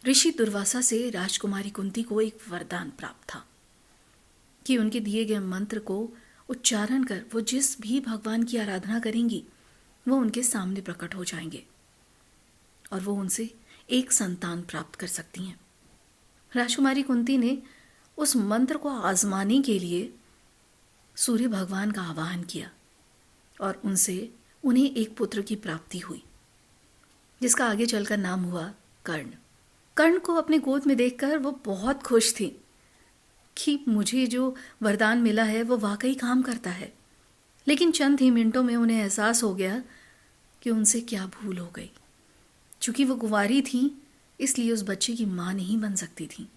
ऋषि दुर्वासा से राजकुमारी कुंती को एक वरदान प्राप्त था कि उनके दिए गए मंत्र को उच्चारण कर वो जिस भी भगवान की आराधना करेंगी वो उनके सामने प्रकट हो जाएंगे और वो उनसे एक संतान प्राप्त कर सकती हैं। राजकुमारी कुंती ने उस मंत्र को आजमाने के लिए सूर्य भगवान का आवाहन किया और उनसे उन्हें एक पुत्र की प्राप्ति हुई जिसका आगे चलकर नाम हुआ कर्ण। कर्ण को अपने गोद में देखकर वो बहुत खुश थी कि मुझे जो वरदान मिला है वो वाकई काम करता है। लेकिन चंद ही मिनटों में उन्हें एहसास हो गया कि उनसे क्या भूल हो गई। चूंकि वो कुंवारी थी इसलिए उस बच्चे की माँ नहीं बन सकती थी।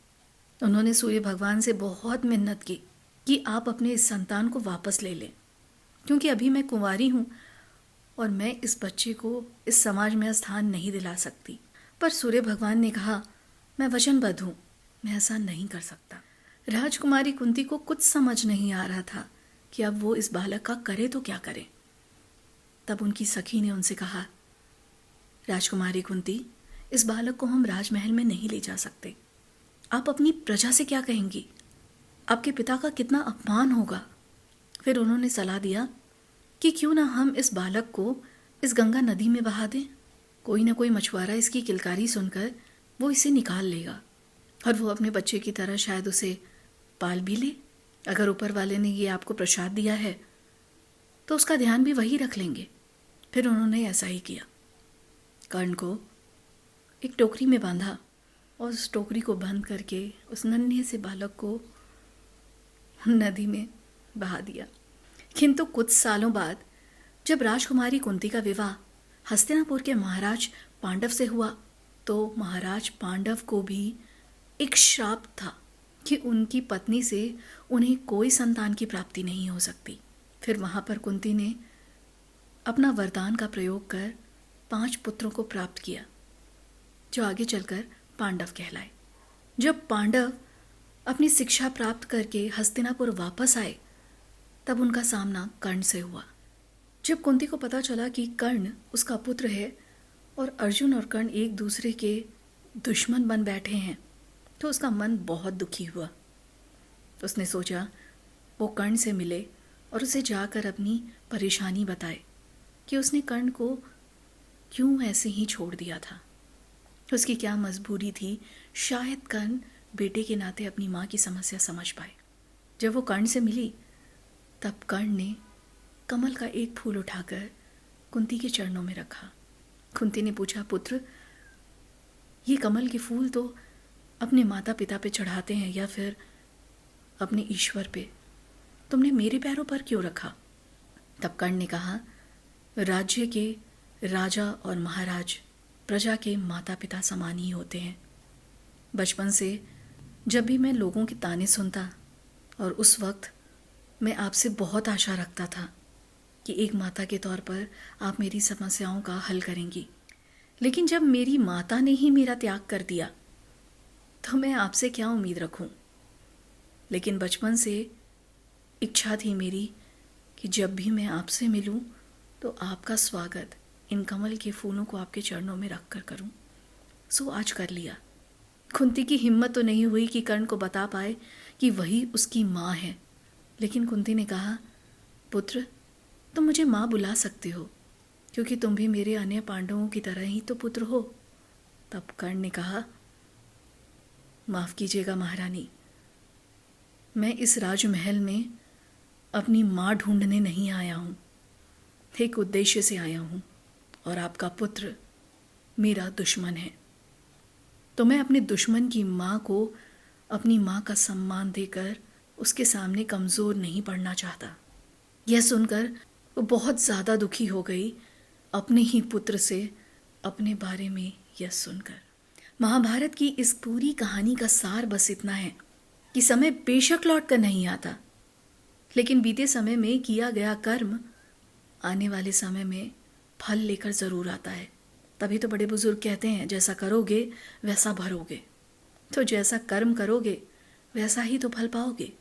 उन्होंने सूर्य भगवान से बहुत मिन्नत की कि आप अपने इस संतान को वापस ले लें, क्योंकि अभी मैं कुंवारी हूँ और मैं इस बच्चे को इस समाज में स्थान नहीं दिला सकती। पर सूर्य भगवान ने कहा, मैं वचनबद्ध हूँ, मैं ऐसा नहीं कर सकता। राजकुमारी कुंती को कुछ समझ नहीं आ रहा था कि अब वो इस बालक का करे तो क्या करे। तब उनकी सखी ने उनसे कहा, राजकुमारी कुंती, इस बालक को हम राजमहल में नहीं ले जा सकते। आप अपनी प्रजा से क्या कहेंगी? आपके पिता का कितना अपमान होगा। फिर उन्होंने सलाह दिया कि क्यों ना हम इस बालक को इस गंगा नदी में बहा दें। कोई ना कोई मछुआरा इसकी किलकारी सुनकर वो इसे निकाल लेगा और वो अपने बच्चे की तरह शायद उसे पाल भी ले। अगर ऊपर वाले ने ये आपको प्रसाद दिया है तो उसका ध्यान भी वही रख लेंगे। फिर उन्होंने ऐसा ही किया। कर्ण को एक टोकरी में बांधा और उस टोकरी को बंद करके उस नन्हे से बालक को नदी में बहा दिया। किंतु कुछ सालों बाद जब राजकुमारी कुंती का विवाह हस्तिनापुर के महाराज पांडव से हुआ तो महाराज पांडव को भी एक श्राप था कि उनकी पत्नी से उन्हें कोई संतान की प्राप्ति नहीं हो सकती। फिर वहाँ पर कुंती ने अपना वरदान का प्रयोग कर 5 पुत्रों को प्राप्त किया जो आगे चलकर पांडव कहलाए। जब पांडव अपनी शिक्षा प्राप्त करके हस्तिनापुर वापस आए तब उनका सामना कर्ण से हुआ। जब कुंती को पता चला कि कर्ण उसका पुत्र है और अर्जुन और कर्ण एक दूसरे के दुश्मन बन बैठे हैं तो उसका मन बहुत दुखी हुआ। उसने सोचा वो कर्ण से मिले और उसे जाकर अपनी परेशानी बताए कि उसने कर्ण को क्यों ऐसे ही छोड़ दिया था, उसकी क्या मजबूरी थी। शायद कर्ण बेटे के नाते अपनी माँ की समस्या समझ पाए। जब वो कर्ण से मिली तब कर्ण ने कमल का एक फूल उठाकर कुंती के चरणों में रखा। कुंती ने पूछा, पुत्र, ये कमल के फूल तो अपने माता पिता पे चढ़ाते हैं या फिर अपने ईश्वर पे, तुमने मेरे पैरों पर क्यों रखा? तब कर्ण ने कहा, राज्य के राजा और महाराज प्रजा के माता पिता समान ही होते हैं। बचपन से जब भी मैं लोगों के ताने सुनता और उस वक्त मैं आपसे बहुत आशा रखता था कि एक माता के तौर पर आप मेरी समस्याओं का हल करेंगी, लेकिन जब मेरी माता ने ही मेरा त्याग कर दिया तो मैं आपसे क्या उम्मीद रखूं? लेकिन बचपन से इच्छा थी मेरी कि जब भी मैं आपसे मिलूं तो आपका स्वागत इन कमल के फूलों को आपके चरणों में रख कर करूं। सो आज कर लिया। कुंती की हिम्मत तो नहीं हुई कि कर्ण को बता पाए कि वही उसकी माँ है, लेकिन कुंती ने कहा, पुत्र, तुम मुझे माँ बुला सकते हो क्योंकि तुम भी मेरे अन्य पांडवों की तरह ही तो पुत्र हो। तब कर्ण ने कहा, माफ़ कीजिएगा महारानी, मैं इस राजमहल में अपनी माँ ढूंढने नहीं आया हूँ, एक उद्देश्य से आया हूँ और आपका पुत्र मेरा दुश्मन है। तो मैं अपने दुश्मन की माँ को अपनी माँ का सम्मान देकर उसके सामने कमज़ोर नहीं पड़ना चाहता। यह सुनकर वो बहुत ज़्यादा दुखी हो गई अपने ही पुत्र से अपने बारे में यह सुनकर। महाभारत की इस पूरी कहानी का सार बस इतना है कि समय बेशक लौट कर नहीं आता, लेकिन बीते समय में किया गया कर्म आने वाले समय में फल लेकर ज़रूर आता है। तभी तो बड़े बुजुर्ग कहते हैं, जैसा करोगे वैसा भरोगे। तो जैसा कर्म करोगे वैसा ही तो फल पाओगे।